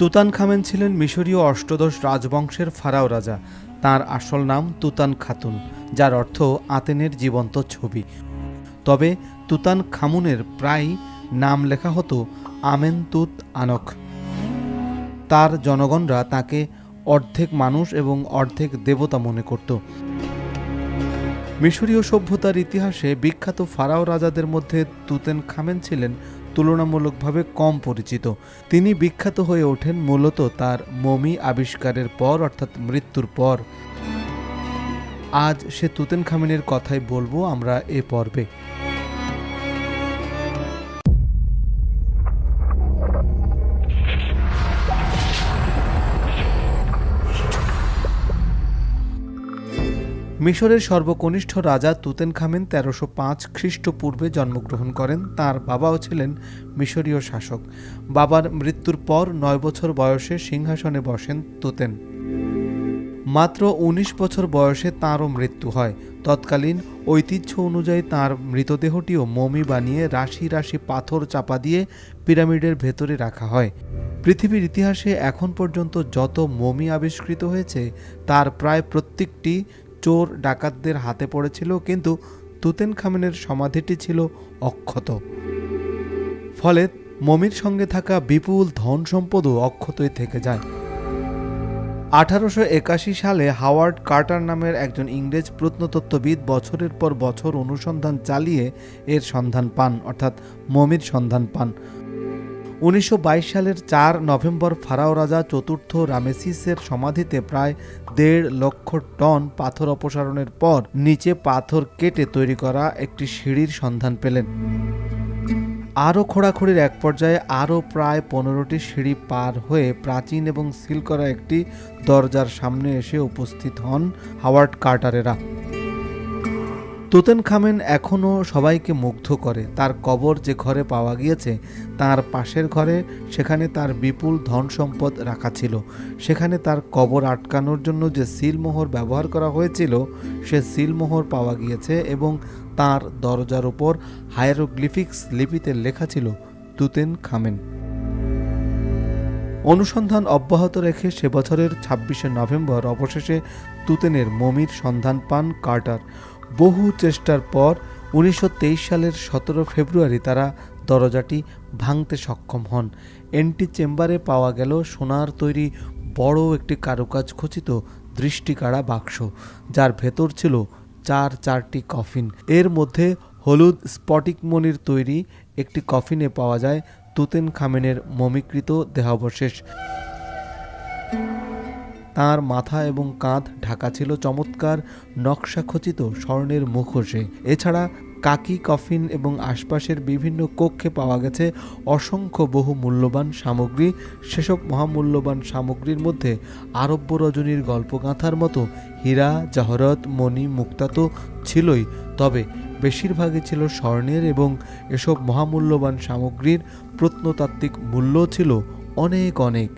তুতানখামেন ছিলেন মিশরীয় অষ্টাদশ রাজবংশের ফারাও রাজা। তার আসল নাম তুতান খাতুন, যার অর্থ আতেনের জীবন্ত ছবি। তবে তুতান খামুনের প্রায় নাম লেখা হতো আমেনতুত আনখ। তার জনগণরা তাকে অর্ধেক মানুষ এবং অর্ধেক দেবতা মনে করত। মিশরীয় সভ্যতার ইতিহাসে বিখ্যাত ফারাও রাজাদের মধ্যে তুতানখামেন ছিলেন তুলনামূলকভাবে কম পরিচিত। তিনি বিখ্যাত হয়ে ওঠেন মূলত তার মমি আবিষ্কারের পর, অর্থাৎ মৃত্যুর পর। আজ সে তুতানখামেনের কথাই বলবো আমরা এ পর্বে। মিশরের সর্বকনিষ্ঠ রাজা তুতানখামেন ১৩০৫ খ্রিস্টপূর্বে জন্মগ্রহণ করেন। তার বাবাও ছিলেন মিশরীয় শাসক। বাবার মৃত্যুর পর ৯ বছর বয়সে সিংহাসনে বসেন তুতেন। মাত্র ১৯ বছর বয়সে তাঁরও মৃত্যু হয়। তৎকালীন ঐতিহ্য অনুযায়ী তাঁর মৃতদেহটিও মমি বানিয়ে রাশি রাশি পাথর চাপা দিয়ে পিরামিডের ভেতরে রাখা হয়। পৃথিবীর ইতিহাসে এখন পর্যন্ত যত মমি আবিষ্কৃত হয়েছে তার প্রায় প্রত্যেকটি চোর ডাকাতদের হাতে পড়েছিল, কিন্তু তুতানখামেনের সমাধিটি ছিল অক্ষত। ফলে মমির সঙ্গে থাকা বিপুল ধন সম্পদও অক্ষতই থেকে যায়। ১৮৮১ সালে হাওয়ার্ড কার্টার নামের একজন ইংরেজ প্রত্নতত্ত্ববিদ বছরের পর বছর অনুসন্ধান চালিয়ে এর সন্ধান পান, অর্থাৎ মমির সন্ধান পান। ১৯২২ সালের ৪ নভেম্বর ফারাও রাজা চতুর্থ রামেসিসের সমাধিতে প্রায় ১.৫ লক্ষ টন পাথর অপসারণের পর নিচে পাথর কেটে তৈরি করা একটি সিঁড়ির সন্ধান পেলেন। আরও খোঁড়াখুড়ির এক পর্যায়ে আরও প্রায় ১৫টি সিঁড়ি পার হয়ে প্রাচীন এবং সিল করা একটি দরজার সামনে এসে উপস্থিত হন হাওয়ার্ড কার্টারেরা। তুতানখামেন এখনও সবাইকে মুগ্ধ করে। তার কবর যে ঘরে পাওয়া গিয়েছে তার পাশের ঘরে, সেখানে তার বিপুল ধন সম্পদ রাখা ছিল। সেখানে তার কবর আটকানোর জন্য যে সিলমোহর ব্যবহার করা হয়েছিল সে সিলমোহর পাওয়া গিয়েছে এবং তার দরজার উপর হায়ারোগ্লিফিক্স লিপিতে লেখা ছিল তুতানখামেন। অনুসন্ধান অব্যাহত রেখে সে বছরের ২৬শে নভেম্বর অবশেষে তুতেনের মমির সন্ধান পান কার্টার। বহু চেষ্টার পর ১৯২৩ সালের ১৭ ফেব্রুয়ারি তারা দরজাটি ভাঙতে সক্ষম হন। এন্টি চেম্বারে পাওয়া গেল সোনার তৈরি বড় একটি কারুকাজ খচিত দৃষ্টিকাড়া বাক্স, যার ভেতর ছিল চারটি কফিন। এর মধ্যে হলুদ স্ফটিকমণির তৈরি একটি কফিনে পাওয়া যায় তুতানখামেনের মমিকৃত দেহাবশেষ। তাঁর মাথা এবং কাঁধ ঢাকা ছিল চমৎকার নকশাখচিত স্বর্ণের মুখোশে। এছাড়া কাকি কফিন এবং আশপাশের বিভিন্ন কক্ষে পাওয়া গেছে অসংখ্য বহু মূল্যবান সামগ্রী। সেসব মহামূল্যবান সামগ্রীর মধ্যে আরব্য রজনীর গল্পগাথার মতো হীরা, জহরত, মণি, মুক্তা তো ছিলই, তবে বেশিরভাগই ছিল স্বর্ণের, এবং এসব মহামূল্যবান সামগ্রীর প্রত্নতাত্ত্বিক মূল্য ছিল অনেক অনেক,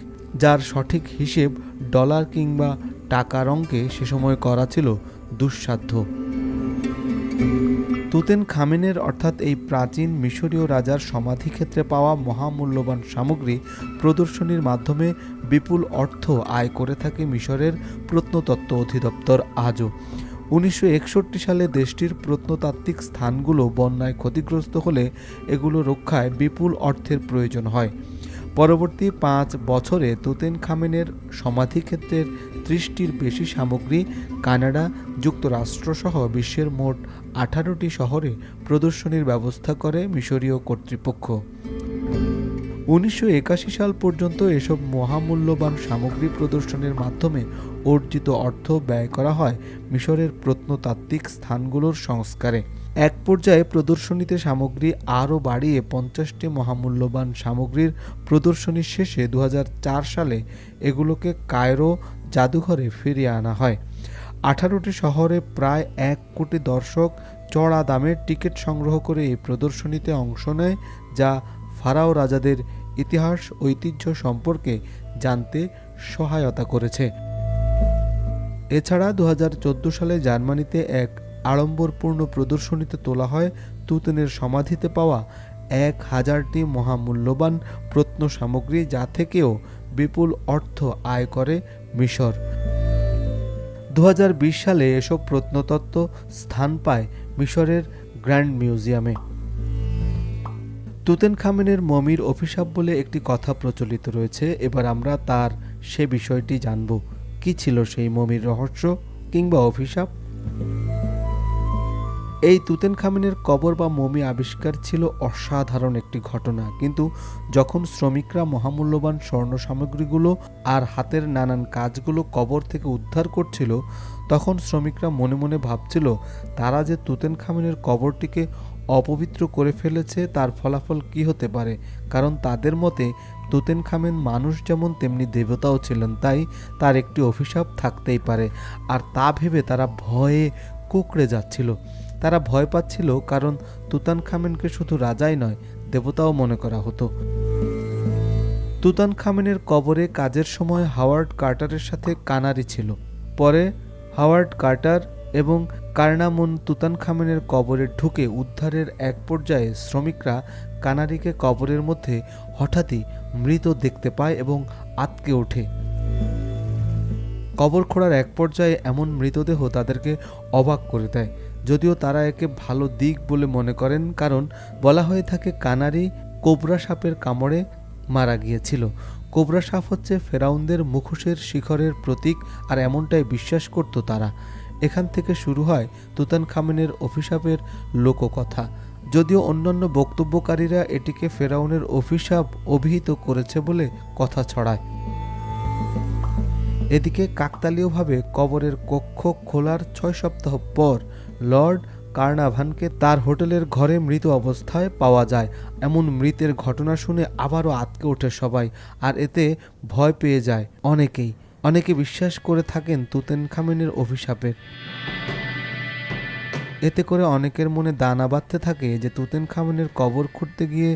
যার সঠিক হিসেব ডলার কিংবা টাকার অঙ্কে সে সময় করা ছিল দুঃসাধ্য। তুতানখামেনের অর্থাৎ এই প্রাচীন মিশরীয় রাজার সমাধিক্ষেত্রে পাওয়া মহামূল্যবান সামগ্রী প্রদর্শনীর মাধ্যমে বিপুল অর্থ আয় করে থাকে মিশরের প্রত্নতত্ত্ব অধিদপ্তর আজও। ১৯৬১ সালে দেশটির প্রত্নতাত্ত্বিক স্থানগুলো বন্যায় ক্ষতিগ্রস্ত হলে এগুলো রক্ষায় বিপুল অর্থের প্রয়োজন হয়। পরবর্তী ৫ বছরে তুতানখামেনের সমাধিক্ষেত্রের ৩০টির বেশি সামগ্রী কানাডা, যুক্তরাষ্ট্রসহ বিশ্বের মোট ১৮টি শহরে প্রদর্শনীর ব্যবস্থা করে মিশরীয় কর্তৃপক্ষ। ১৯৮১ সাল পর্যন্ত এসব মহামূল্যবান সামগ্রী প্রদর্শনীর মাধ্যমে অর্জিত অর্থ ব্যয় করা হয় মিশরের প্রত্নতাত্ত্বিক স্থানগুলোর সংস্কারে। এক পর্যায়ে প্রদর্শনীতে সামগ্রী আরও বাড়িয়ে ৫০টি মহামূল্যবান সামগ্রীর প্রদর্শনী শেষে ২০০৪ সালে এগুলোকে কায়রো জাদুঘরে ফিরিয়ে আনা হয়। ১৮টি শহরে প্রায় ১ কোটি দর্শক চড়া দামের টিকিট সংগ্রহ করে এই প্রদর্শনীতে অংশ নেয়, যা ফারাও রাজাদের ইতিহাস ঐতিহ্য সম্পর্কে জানতে সহায়তা করেছে। এছাড়া ২০১৪ সালে জার্মানিতে এক আড়ম্বরপূর্ণ প্রদর্শনীতে তোলা হয় তুতেনের সমাধিতে পাওয়া ১,০০০টি মহামূল্যবান প্রত্ন সামগ্রী, যা থেকেও বিপুল অর্থ আয় করে মিশর। 2020 সালে এসব প্রত্নতত্ত্ব স্থান পায় মিশরের গ্র্যান্ড মিউজিয়ামে। তুতেনখামেনের মমির অভিশাপ বলে একটি কথা প্রচলিত রয়েছে। এবার আমরা তার সে বিষয়টি জানব। কি ছিল সেই মমির রহস্য কিংবা অভিশাপ? এই তুতেনখামেনের কবর বা মমি আবিষ্কার ছিল অসাধারণ একটি ঘটনা, কিন্তু যখন শ্রমিকরা মহামূল্যবান স্বর্ণ সামগ্রীগুলো আর হাতের নানান কাজগুলো কবর থেকে উদ্ধার করছিল, তখন শ্রমিকরা মনে মনে ভাবছিল তারা যে তুতেনখামেনের কবরটিকে অপবিত্র করে ফেলেছে তার ফলাফল কি হতে পারে। কারণ তাদের মতে তুতেনখামেন মানুষ যেমন তেমনি দেবতাও ছিলেন, তাই তার একটি অভিশাপ থাকতেই পারে। আর তা ভেবে তারা ভয়ে কুঁকড়ে যাচ্ছিল। তারা ভয় পাচ্ছিল কারণ তুতানখামেনকে শুধু রাজাই নয়, দেবতাও মনে করা হতো। তুতানখামেনের কবরে কাজের সময় হাওয়ার্ড কার্টারের সাথে কানারি ছিল। পরে হাওয়ার্ড কার্টার এবং কার্নামুন তুতানখামেনের কবরে ঢুকে উদ্ধারের এক পর্যায়ে শ্রমিকরা কানারিকে কবরের মধ্যে হঠাৎই মৃত দেখতে পায় এবং আঁতকে ওঠে। কবর খোঁড়ার এক পর্যায়ে এমন মৃতদেহ তাদেরকে অবাক করে দেয়, যদিও তারা একে ভালো দিক বলে মনে করেন, কারণ বলা হয়ে থাকে কানারি কোবরা সাপের কামড়ে মারা গিয়েছিল। কোবরা সাপ হচ্ছে ফেরাউনদের মুখোশের শিখরের প্রতীক, আর এমনটাই বিশ্বাস করত তারা। এখান থেকে শুরু হয় তুতানখামেনের অভিশাপের লোককথা, যদিও অন্যান্য বক্তব্যকারীরা এটিকে ফেরাউনের অভিশাপ অভিহিত করেছে বলে কথা ছড়ায়। এদিকে কাকতালীয়ভাবে কবরের কক্ষ খোলার 6 সপ্তাহ পর লর্ড কার্নাভানকে তার হোটেলের ঘরে মৃত অবস্থায় পাওয়া যায়। এমন মৃতের ঘটনা শুনে আবারও আঁতকে ওঠে সবাই, আর এতে ভয় পেয়ে যায় অনেকে বিশ্বাস করে থাকেন তুতেনখামেনের অভিশাপের। এতে করে অনেকের মনে দানা বাঁধতে থাকে যে তুতেনখামেনের কবর খুঁড়তে গিয়ে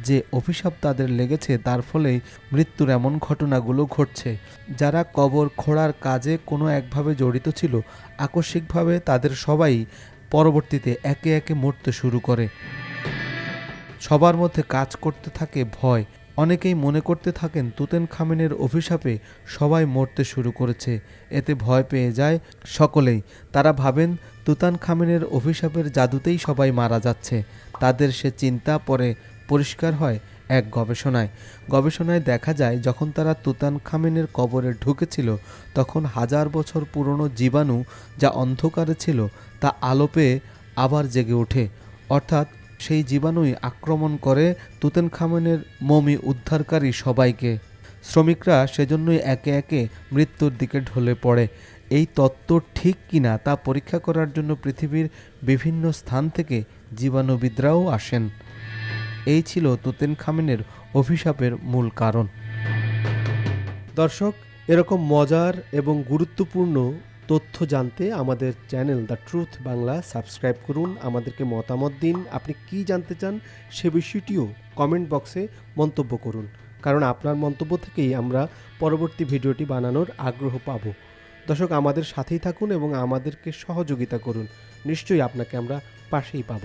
যে অভিশাপ তাদের লেগেছে তার ফলেই মৃত্যুর এমন ঘটনাগুলো ঘটছে। যারা কবর খোঁড়ার কাজে কোনো একভাবে জড়িত ছিল, আকস্মিকভাবে তাদের সবাই পরবর্তীতে একে একে মরতে শুরু করে। সবার মধ্যে কাজ করতে থাকে ভয়। অনেকেই মনে করতে থাকেন তুতেনখামেনের অভিশাপে সবাই মরতে শুরু করেছে। এতে ভয় পেয়ে যায় সকলেই। তারা ভাবেন তুতানখামেনের অভিশাপের জাদুতেই সবাই মারা যাচ্ছে। তাদের সে চিন্তা পরে পরিষ্কার হয় এক গবেষণায় দেখা যায় যখন তারা তুতানখামেনের কবরে ঢুকেছিল তখন 1000 বছর পুরনো জীবাণু যা অন্ধকারে ছিল তা আলো পেয়ে আবার জেগে ওঠে। অর্থাৎ সেই জীবাণুই আক্রমণ করে তুতেনখামেনের মমি উদ্ধারকারী সবাইকে। শ্রমিকরা সেজন্যই একে একে মৃত্যুর দিকে ঢলে পড়ে। এই তত্ত্ব ঠিক কিনা তা পরীক্ষা করার জন্য পৃথিবীর বিভিন্ন স্থান থেকে জীবাণুবিদরাও আসেন। এই ছিল তুতেনখামেনের অভিশাপের মূল কারণ। দর্শক, এরকম মজার এবং গুরুত্বপূর্ণ তথ্য জানতে আমাদের channel the truth Bangla subscribe করুন। আমাদেরকে মতামত দিন, আপনি কি জানতে চান সে বিষয়টিও কমেন্ট বক্সে মন্তব্য করুন, কারণ আপনার মন্তব্য থেকেই আমরা পরবর্তী ভিডিওটি বানানোর আগ্রহ পাব। দর্শক, আমাদের সাথেই থাকুন এবং আমাদেরকে সহযোগিতা করুন, নিশ্চয়ই আপনাকে আমরা পাশেই পাব।